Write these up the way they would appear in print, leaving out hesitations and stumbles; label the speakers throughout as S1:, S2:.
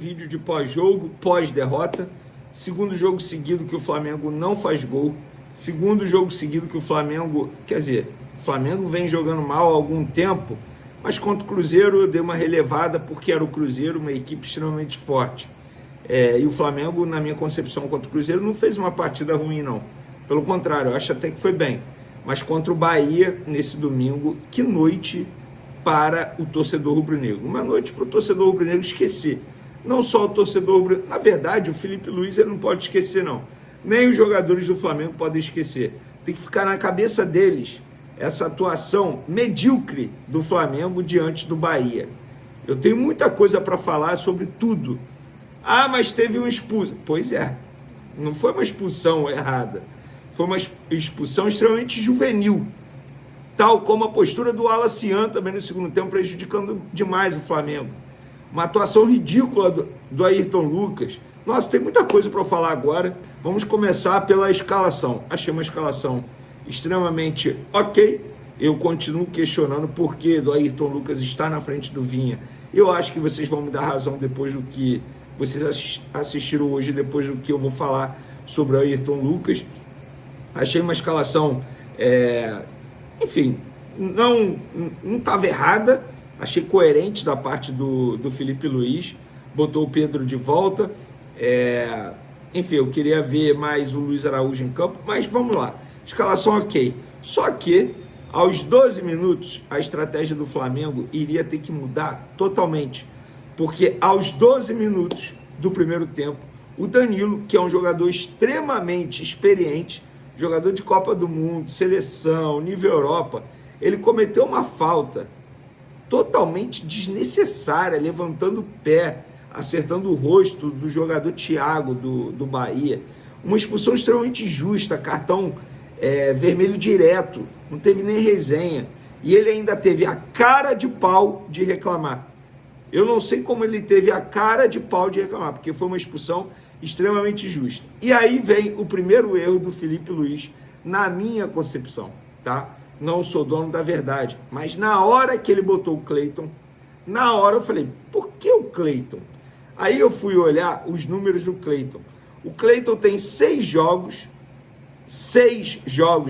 S1: vídeo de pós-jogo, pós-derrota. Segundo jogo seguido que o Flamengo não faz gol. Segundo jogo seguido que o Flamengo... Quer dizer, o Flamengo vem jogando mal há algum tempo, mas contra o Cruzeiro eu dei uma relevada porque era o Cruzeiro, uma equipe extremamente forte. E o Flamengo, na minha concepção, contra o Cruzeiro, não fez uma partida ruim, não. Pelo contrário, eu acho até que foi bem. Mas contra o Bahia, nesse domingo, que noite para o torcedor rubro-negro. Uma noite para o torcedor rubro-negro esquecer. Não só o torcedor rubro-negro. Na verdade, o Felipe Luiz ele não pode esquecer, não. Nem os jogadores do Flamengo podem esquecer. Tem que ficar na cabeça deles essa atuação medíocre do Flamengo diante do Bahia. Eu tenho muita coisa para falar sobre tudo. Ah, mas teve um expulso. Pois é, não foi uma expulsão errada. Foi uma expulsão extremamente juvenil. Tal como a postura do Alacian também no segundo tempo, prejudicando demais o Flamengo. Uma atuação ridícula do Ayrton Lucas. Nossa, tem muita coisa para eu falar agora. Vamos começar pela escalação. Achei uma escalação extremamente ok. Eu continuo questionando o porquê do Ayrton Lucas estar na frente do Vinha. Eu acho que vocês vão me dar razão depois do que vocês assistiram hoje, depois do que eu vou falar sobre o Ayrton Lucas. Achei uma escalação, enfim, não estava errada. Achei coerente da parte do Felipe Luiz. Botou o Pedro de volta. Enfim, eu queria ver mais o Luiz Araújo em campo, mas vamos lá. Escalação ok. Só que, aos 12 minutos, a estratégia do Flamengo iria ter que mudar totalmente. Porque aos 12 minutos do primeiro tempo, o Danilo, que é um jogador extremamente experiente, jogador de Copa do Mundo, seleção, nível Europa, ele cometeu uma falta totalmente desnecessária, levantando o pé, acertando o rosto do jogador Thiago do Bahia. Uma expulsão extremamente justa, cartão vermelho direto, não teve nem resenha. E ele ainda teve a cara de pau de reclamar. Eu não sei como ele teve a cara de pau de reclamar, porque foi uma expulsão extremamente justa. E aí vem o primeiro erro do Felipe Luiz, na minha concepção, tá? Não sou dono da verdade, mas na hora que ele botou o Cleiton, na hora eu falei, por que o Cleiton? Aí eu fui olhar os números do Cleiton. O Cleiton tem 6 jogos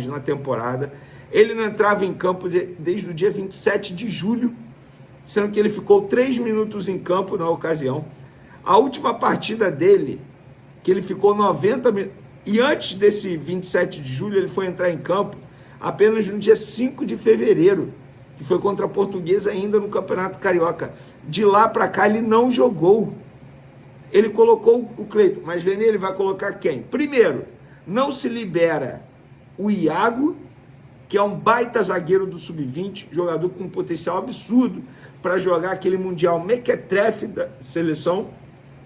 S1: na temporada. Ele não entrava em campo desde o dia 27 de julho, sendo que ele ficou 3 minutos em campo na ocasião. A última partida dele, que ele ficou 90 minutos, e antes desse 27 de julho ele foi entrar em campo apenas no dia 5 de fevereiro, que foi contra a Portuguesa ainda no Campeonato Carioca. De lá para cá ele não jogou. Ele colocou o Cleiton, mas Vene, ele vai colocar quem? Primeiro, não se libera o Iago, que é um baita zagueiro do Sub-20, jogador com um potencial absurdo para jogar aquele Mundial Mequetrefe da seleção,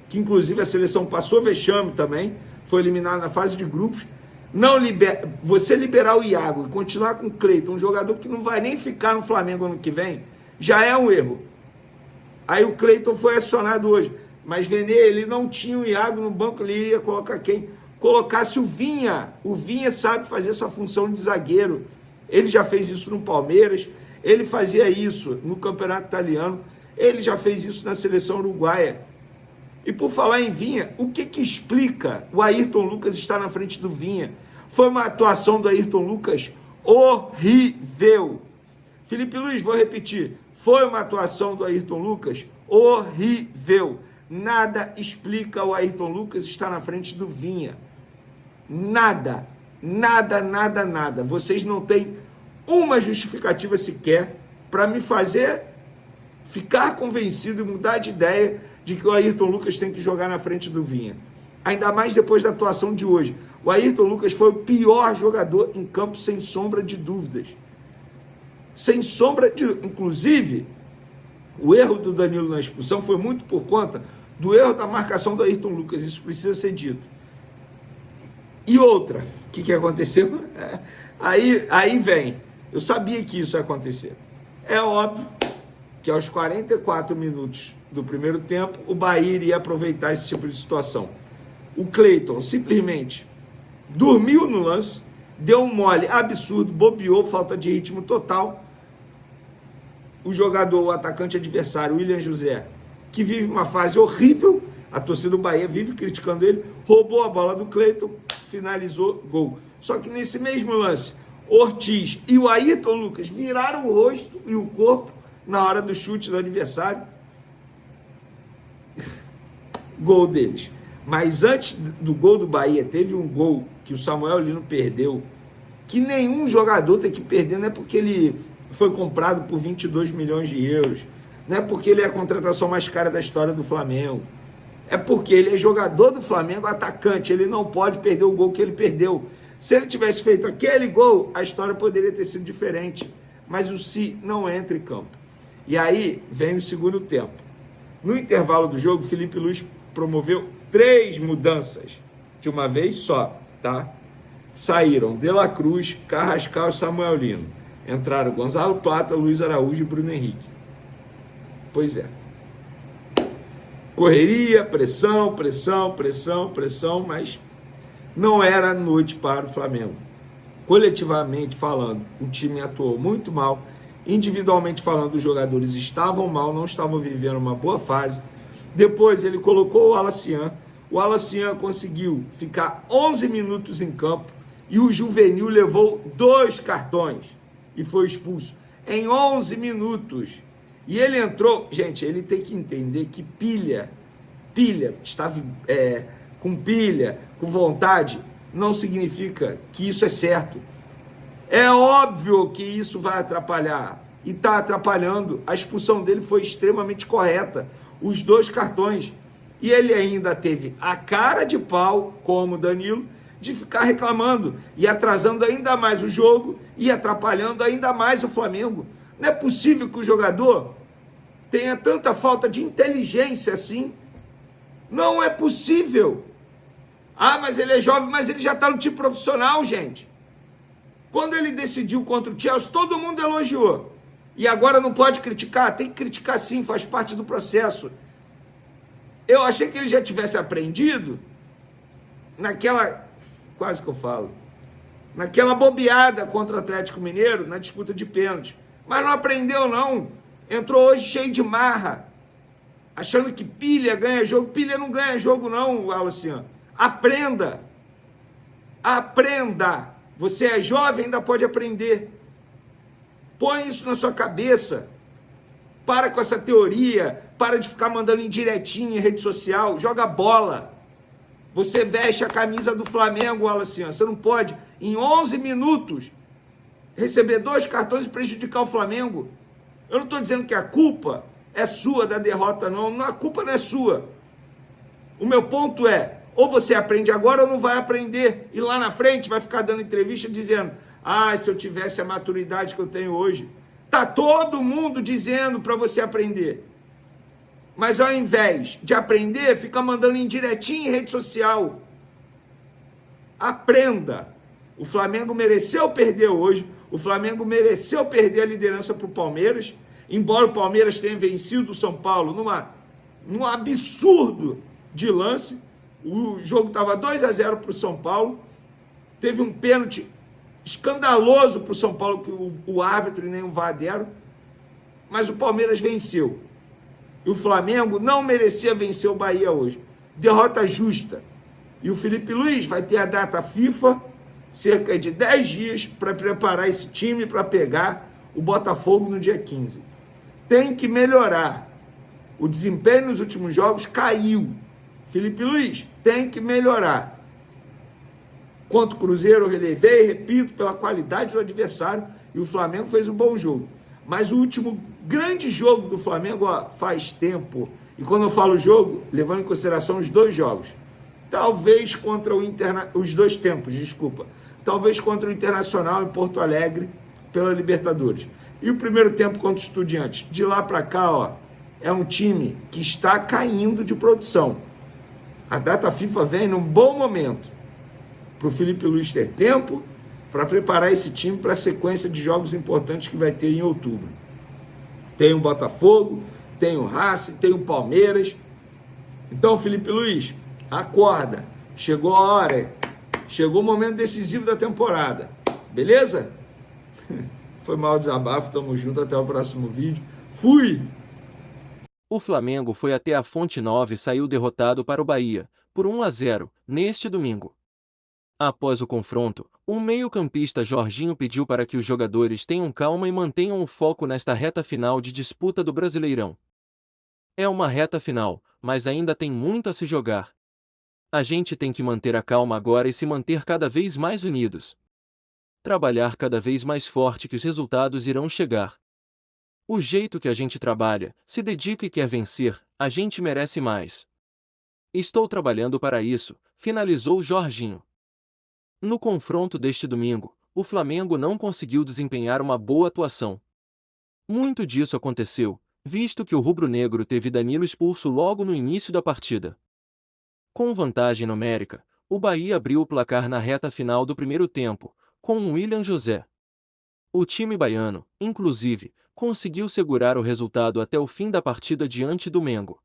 S1: que inclusive a seleção passou vexame também, foi eliminada na fase de grupos. Não libera, você liberar o Iago e continuar com o Cleiton, um jogador que não vai nem ficar no Flamengo ano que vem, já é um erro. Aí o Cleiton foi acionado hoje, mas Vene, ele não tinha o Iago no banco, ele ia colocar quem? Colocasse o Vinha. O Vinha sabe fazer essa função de zagueiro. Ele já fez isso no Palmeiras, ele fazia isso no Campeonato Italiano, ele já fez isso na seleção uruguaia. E por falar em Vinha, o que explica o Ayrton Lucas estar na frente do Vinha? Foi uma atuação do Ayrton Lucas horrível. Felipe Luiz, vou repetir, foi uma atuação do Ayrton Lucas horrível. Nada explica o Ayrton Lucas estar na frente do Vinha. Nada. Nada, nada, nada. Vocês não têm uma justificativa sequer para me fazer ficar convencido e mudar de ideia de que o Ayrton Lucas tem que jogar na frente do Vinha. Ainda mais depois da atuação de hoje. O Ayrton Lucas foi o pior jogador em campo, sem sombra de dúvidas. Sem sombra de... Inclusive, o erro do Danilo na expulsão foi muito por conta do erro da marcação do Ayrton Lucas. Isso precisa ser dito. E outra, o que aconteceu? Aí vem, eu sabia que isso ia acontecer. É óbvio que aos 44 minutos do primeiro tempo, o Bahia iria aproveitar esse tipo de situação. O Cleiton simplesmente dormiu no lance, deu um mole absurdo, bobeou, falta de ritmo total. O jogador, o atacante adversário, William José, que vive uma fase horrível, A torcida do Bahia vive criticando ele, roubou a bola do Cleiton, finalizou, gol. Só que nesse mesmo lance, Ortiz e o Ayrton Lucas viraram o rosto e o corpo na hora do chute do adversário. Gol deles. Mas antes do gol do Bahia, teve um gol que o Samuel Lino perdeu, que nenhum jogador tem que perder, não é porque ele foi comprado por 22 milhões de euros, não é porque ele é a contratação mais cara da história do Flamengo, é porque ele é jogador do Flamengo, atacante, ele não pode perder o gol que ele perdeu. Se ele tivesse feito aquele gol, a história poderia ter sido diferente, mas o Si não entra em campo. E aí vem o segundo tempo. No intervalo do jogo, Felipe Luiz promoveu 3 mudanças de uma vez só, tá? Saíram De La Cruz, Carrascal e Samuel Lino. Entraram Gonzalo Plata, Luiz Araújo e Bruno Henrique. Pois é. Correria, pressão, mas não era noite para o Flamengo. Coletivamente falando, o time atuou muito mal. Individualmente falando, os jogadores estavam mal, não estavam vivendo uma boa fase. Depois ele colocou o Alacian. O Alacian conseguiu ficar 11 minutos em campo e o Juvenil levou 2 cartões e foi expulso em 11 minutos. E ele entrou... Gente, ele tem que entender que pilha, estava com pilha, com vontade, não significa que isso é certo. É óbvio que isso vai atrapalhar e está atrapalhando. A expulsão dele foi extremamente correta. Os 2 cartões. E ele ainda teve a cara de pau, como o Danilo, de ficar reclamando e atrasando ainda mais o jogo e atrapalhando ainda mais o Flamengo. Não é possível que o jogador tenha tanta falta de inteligência assim. Não é possível. Ah, mas ele é jovem, mas ele já está no time profissional, gente. Quando ele decidiu contra o Chelsea, todo mundo elogiou. E agora não pode criticar? Tem que criticar sim, faz parte do processo. Eu achei que ele já tivesse aprendido naquela, quase que eu falo, naquela bobeada contra o Atlético Mineiro, na disputa de pênalti. Mas não aprendeu, não. Entrou hoje cheio de marra, achando que pilha ganha jogo. Pilha não ganha jogo, não, Alacian. Aprenda. Aprenda. Você é jovem, ainda pode aprender. Põe isso na sua cabeça. Para com essa teoria. Para de ficar mandando indiretinha em rede social. Joga bola. Você veste a camisa do Flamengo, Alacian. Você não pode, em 11 minutos, receber 2 cartões e prejudicar o Flamengo. Eu não estou dizendo que a culpa é sua da derrota, não. A culpa não é sua. O meu ponto é, ou você aprende agora ou não vai aprender. E lá na frente vai ficar dando entrevista dizendo, ah, se eu tivesse a maturidade que eu tenho hoje. Tá todo mundo dizendo para você aprender. Mas ao invés de aprender, fica mandando indiretinho em rede social. Aprenda. O Flamengo mereceu perder hoje. O Flamengo mereceu perder a liderança para o Palmeiras. Embora o Palmeiras tenha vencido o São Paulo num absurdo de lance. O jogo estava 2-0 para o São Paulo. Teve um pênalti escandaloso para o São Paulo, que o árbitro e nem o VAR deram. Mas o Palmeiras venceu. E o Flamengo não merecia vencer o Bahia hoje. Derrota justa. E o Felipe Luiz vai ter a data FIFA, cerca de 10 dias, para preparar esse time para pegar o Botafogo no dia 15. Tem que melhorar. O desempenho nos últimos jogos caiu. Felipe Luiz tem que melhorar. Contra o Cruzeiro eu relevei, repito, pela qualidade do adversário, e o Flamengo fez um bom jogo. Mas o último grande jogo do Flamengo, faz tempo, e quando eu falo jogo, levando em consideração os 2 jogos, talvez contra o os 2 tempos, desculpa, talvez contra o Internacional em Porto Alegre, pela Libertadores. E o primeiro tempo contra o Estudiantes. De lá para cá, é um time que está caindo de produção. A data FIFA vem num bom momento para o Felipe Luiz ter tempo para preparar esse time para a sequência de jogos importantes que vai ter em outubro. Tem o Botafogo, tem o Racing, tem o Palmeiras. Então, Felipe Luiz, acorda. Chegou a hora. Chegou o momento decisivo da temporada. Beleza? Foi mal o desabafo, tamo junto, até o próximo vídeo. Fui!
S2: O Flamengo foi até a Fonte Nova e saiu derrotado para o Bahia, por 1-0, neste domingo. Após o confronto, o meio-campista Jorginho pediu para que os jogadores tenham calma e mantenham o foco nesta reta final de disputa do Brasileirão. É uma reta final, mas ainda tem muito a se jogar. A gente tem que manter a calma agora e se manter cada vez mais unidos. Trabalhar cada vez mais forte que os resultados irão chegar. O jeito que a gente trabalha, se dedica e quer vencer, a gente merece mais. Estou trabalhando para isso, finalizou Jorginho. No confronto deste domingo, o Flamengo não conseguiu desempenhar uma boa atuação. Muito disso aconteceu, visto que o rubro-negro teve Danilo expulso logo no início da partida. Com vantagem numérica, o Bahia abriu o placar na reta final do primeiro tempo, com o William José. O time baiano, inclusive, conseguiu segurar o resultado até o fim da partida diante do Mengo.